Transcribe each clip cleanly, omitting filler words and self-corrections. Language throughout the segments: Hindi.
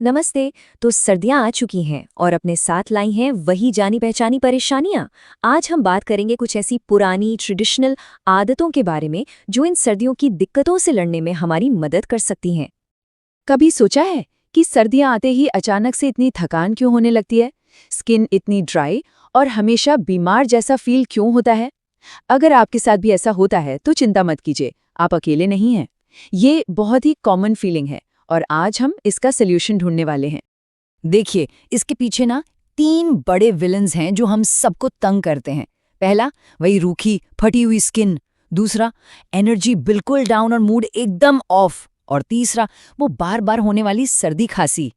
नमस्ते। तो सर्दियां आ चुकी हैं और अपने साथ लाई हैं वही जानी पहचानी परेशानियां। आज हम बात करेंगे कुछ ऐसी पुरानी ट्रेडिशनल आदतों के बारे में जो इन सर्दियों की दिक्कतों से लड़ने में हमारी मदद कर सकती हैं। कभी सोचा है कि सर्दियां आते ही अचानक से इतनी थकान क्यों होने लगती है? स्किन इतनी ड्राई और हमेशा बीमार जैसा फील क्यों होता है? अगर आपके साथ भी ऐसा होता है तो चिंता मत कीजिए, आप अकेले नहीं हैं। ये बहुत ही कॉमन फीलिंग है और आज हम इसका सल्यूशन ढूंढने वाले हैं। देखिए, इसके पीछे ना 3 बड़े विलन्स हैं जो हम सबको तंग करते हैं। पहला, वही रूखी, फटी हुई स्किन। दूसरा, एनर्जी बिल्कुल डाउन और मूड एकदम ऑफ। और तीसरा, वो बार-बार होने वाली सर्दी खांसी।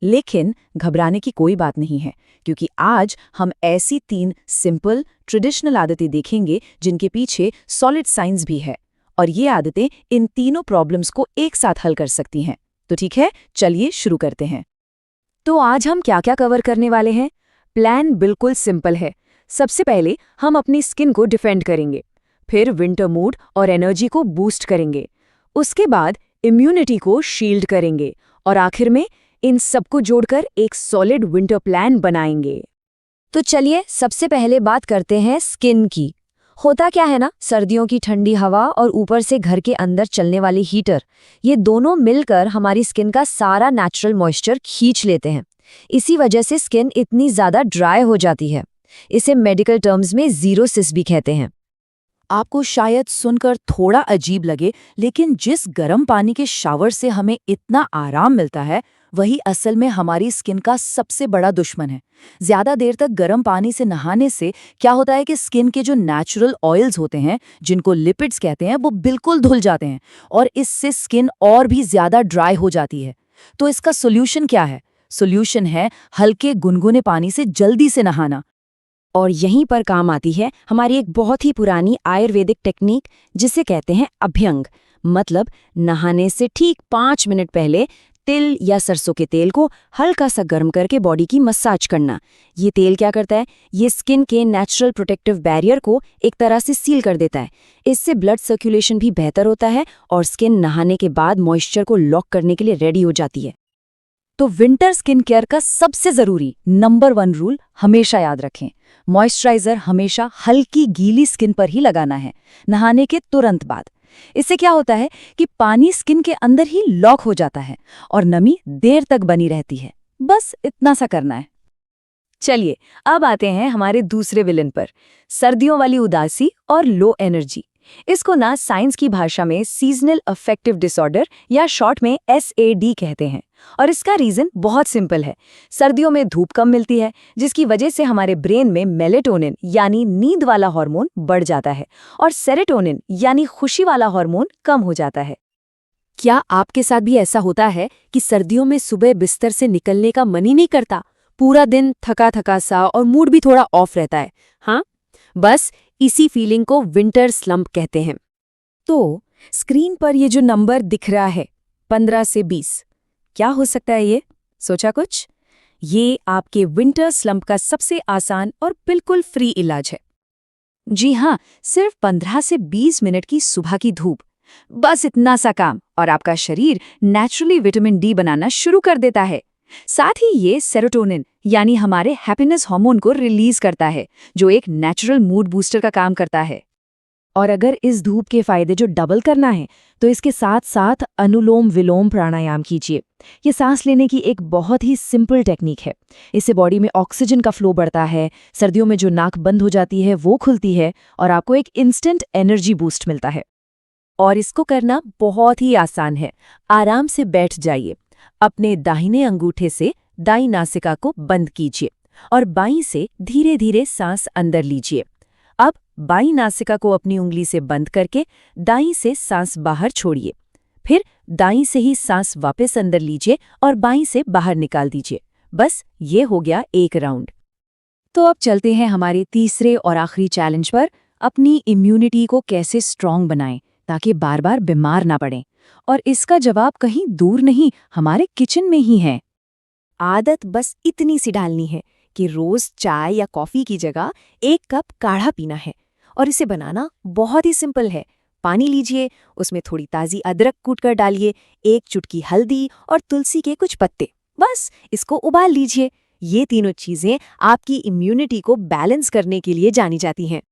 लेकिन घबराने की कोई बात नहीं है, क्योंकि आज हम ऐसी 3 सिंपल ट्रेडिशनल आदतें देखेंगे जिनके पीछे सॉलिड साइंस भी है। और ये आदतें इन तीनों प्रॉब्लम्स को एक साथ हल कर सकती हैं। तो ठीक है, चलिए शुरू करते हैं। तो आज हम क्या क्या कवर करने वाले हैं? प्लान बिल्कुल सिंपल है। सबसे पहले हम अपनी स्किन को डिफेंड करेंगे, फिर विंटर मूड और एनर्जी को बूस्ट करेंगे, उसके बाद इम्यूनिटी को शील्ड करेंगे और आखिर में इन सबको जोड़कर एक सॉलिड विंटर प्लान बनाएंगे। तो चलिए सबसे पहले बात करते हैं स्किन की। होता क्या है ना, सर्दियों की ठंडी हवा और ऊपर से घर के अंदर चलने वाली हीटर, ये दोनों मिलकर हमारी स्किन का सारा नेचुरल मॉइस्चर खींच लेते हैं। इसी वजह से स्किन इतनी ज़्यादा ड्राई हो जाती है। इसे मेडिकल टर्म्स में ज़ीरोसिस भी कहते हैं। आपको शायद सुनकर थोड़ा अजीब लगे, लेकिन जिस गर्म पानी के शावर से हमें इतना आराम मिलता है, वही असल में हमारी स्किन का सबसे बड़ा दुश्मन है। ज्यादा देर तक गर्म पानी से नहाने से क्या होता है कि स्किन के जो नेचुरल ऑयल्स होते हैं, जिनको लिपिड्स कहते हैं, वो बिल्कुल धुल जाते हैं और इससे स्किन और भी ज्यादा ड्राई हो जाती है। तो इसका सोल्यूशन क्या है? सोल्यूशन है हल्के गुनगुने पानी से जल्दी से नहाना। और यहीं पर काम आती है हमारी एक बहुत ही पुरानी आयुर्वेदिक टेक्निक, जिसे कहते हैं अभ्यंग। मतलब नहाने से ठीक 5 मिनट पहले तिल या सरसों के तेल को हल्का सा गर्म करके बॉडी की मसाज करना। ये तेल क्या करता है? ये स्किन के नेचुरल प्रोटेक्टिव बैरियर को एक तरह से सील कर देता है। इससे ब्लड सर्कुलेशन भी बेहतर होता है और स्किन नहाने के बाद मॉइस्चर को लॉक करने के लिए रेडी हो जाती है। तो विंटर स्किन केयर का सबसे जरूरी नंबर 1 रूल हमेशा याद रखें, मॉइस्चराइजर हमेशा हल्की गीली स्किन पर ही लगाना है, नहाने के तुरंत बाद। इससे क्या होता है कि पानी स्किन के अंदर ही लॉक हो जाता है और नमी देर तक बनी रहती है। बस इतना सा करना है। चलिए अब आते हैं हमारे दूसरे विलन पर, सर्दियों वाली उदासी और लो एनर्जी। इसको ना साइंस की भाषा में सीजनल अफेक्टिव डिसऑर्डर या शॉर्ट में SAD कहते हैं। और इसका रीजन बहुत सिंपल है। सर्दियों में धूप कम मिलती है, जिसकी वजह से हमारे ब्रेन में मेलेटोनिन यानी नींद वाला हार्मोन बढ़ जाता है और सेरोटोनिन यानी खुशी वाला हार्मोन कम हो जाता है। क्या आपके साथ भी ऐसा होता है कि सर्दियों में सुबह बिस्तर से निकलने का मन ही नहीं करता? पूरा दिन थका थका सा और मूड भी थोड़ा ऑफ रहता है। हाँ, बस इसी फीलिंग को विंटर स्लम्प कहते हैं। तो स्क्रीन पर ये जो नंबर दिख रहा है 15 से 20, क्या हो सकता है ये? सोचा कुछ? ये आपके विंटर स्लम्प का सबसे आसान और बिल्कुल फ्री इलाज है। जी हाँ, सिर्फ 15 से 20 मिनट की सुबह की धूप, बस इतना सा काम और आपका शरीर नेचुरली विटामिन डी बनाना शुरू कर देता है। साथ ही ये सेरोटोनिन यानी हमारे हैप्पीनेस हार्मोन को रिलीज करता है, जो एक नेचुरल मूड बूस्टर का काम करता है। और अगर इस धूप के फायदे जो डबल करना है, तो इसके साथ साथ अनुलोम विलोम प्राणायाम कीजिए। ये सांस लेने की एक बहुत ही सिंपल टेक्निक है। इससे बॉडी में ऑक्सीजन का फ्लो बढ़ता है, सर्दियों में जो नाक बंद हो जाती है वो खुलती है और आपको एक इंस्टेंट एनर्जी बूस्ट मिलता है। और इसको करना बहुत ही आसान है। आराम से बैठ जाइए, अपने दाहिने अंगूठे से दाईं नासिका को बंद कीजिए और बाईं से धीरे धीरे सांस अंदर लीजिए। अब बाईं नासिका को अपनी उंगली से बंद करके दाईं से सांस बाहर छोड़िए। फिर दाईं से ही सांस वापस अंदर लीजिए और बाईं से बाहर निकाल दीजिए। बस ये हो गया एक राउंड। तो अब चलते हैं हमारे तीसरे और आखिरी चैलेंज पर, अपनी इम्यूनिटी को कैसे स्ट्रांग बनाएं ताकि बार बार बीमार ना पड़ें। और इसका जवाब कहीं दूर नहीं, हमारे किचन में ही है। आदत बस इतनी सी डालनी है कि रोज चाय या कॉफी की जगह 1 कप काढ़ा पीना है। और इसे बनाना बहुत ही सिंपल है। पानी लीजिए, उसमें थोड़ी ताज़ी अदरक कूटकर डालिए, 1 चुटकी हल्दी और तुलसी के कुछ पत्ते। बस इसको उबाल लीजिए। ये तीनों चीजें आपकी इम्यूनिटी को बैलेंस करने के लिए जानी जाती हैं।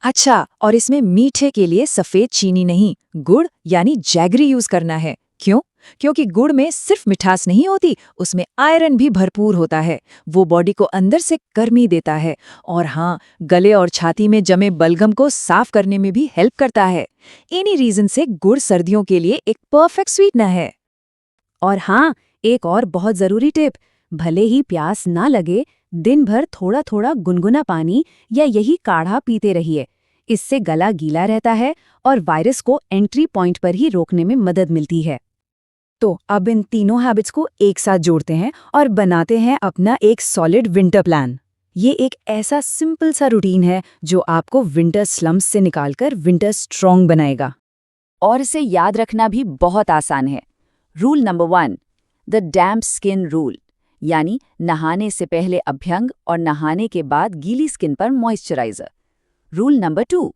अच्छा, और इसमें मीठे के लिए सफेद चीनी नहीं, गुड़ यानी जैगरी यूज करना है। क्यों? क्योंकि गुड़ में सिर्फ मिठास नहीं होती, उसमें आयरन भी भरपूर होता है। वो बॉडी को अंदर से गर्मी देता है और हाँ, गले और छाती में जमे बलगम को साफ करने में भी हेल्प करता है। इन्हीं रीजन से गुड़ सर्दियों के लिए एक परफेक्ट स्वीटनर है। और हाँ, एक और बहुत जरूरी टिप, भले ही प्यास ना लगे, दिन भर थोड़ा थोड़ा गुनगुना पानी या यही काढ़ा पीते रहिए। इससे गला गीला रहता है और वायरस को एंट्री पॉइंट पर ही रोकने में मदद मिलती है। तो अब इन तीनों हैबिट्स को एक साथ जोड़ते हैं और बनाते हैं अपना एक सॉलिड विंटर प्लान। ये एक ऐसा सिंपल सा रूटीन है जो आपको विंटर स्लम्स से निकालकर विंटर स्ट्रॉन्ग बनाएगा। और इसे याद रखना भी बहुत आसान है। Rule number 1, the damp skin rule, यानी नहाने से पहले अभ्यंग और नहाने के बाद गीली स्किन पर moisturiser. Rule number 2,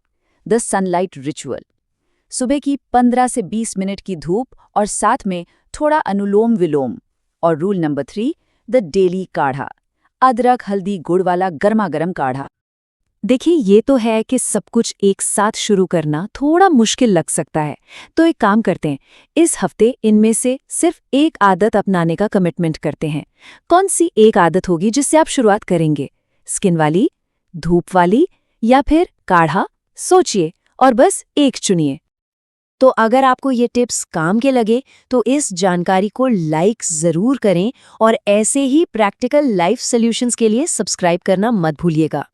the sunlight ritual, सुबह की 15 से 20 मिनट की धूप और साथ में थोड़ा अनुलोम विलोम। और रूल नंबर 3, द डेली काढ़ा, अदरक हल्दी गुड़ वाला गर्मा गर्म काढ़ा। देखिए, ये तो है कि सब कुछ एक साथ शुरू करना थोड़ा मुश्किल लग सकता है, तो एक काम करते हैं, इस हफ्ते इनमें से सिर्फ एक आदत अपनाने का कमिटमेंट करते हैं। कौन सी एक आदत होगी जिससे आप शुरुआत करेंगे? स्किन वाली, धूप वाली या फिर काढ़ा? सोचिए और बस एक चुनिए। तो अगर आपको ये टिप्स काम के लगे तो इस जानकारी को लाइक ज़रूर करें और ऐसे ही प्रैक्टिकल लाइफ सॉल्यूशंस के लिए सब्सक्राइब करना मत भूलिएगा।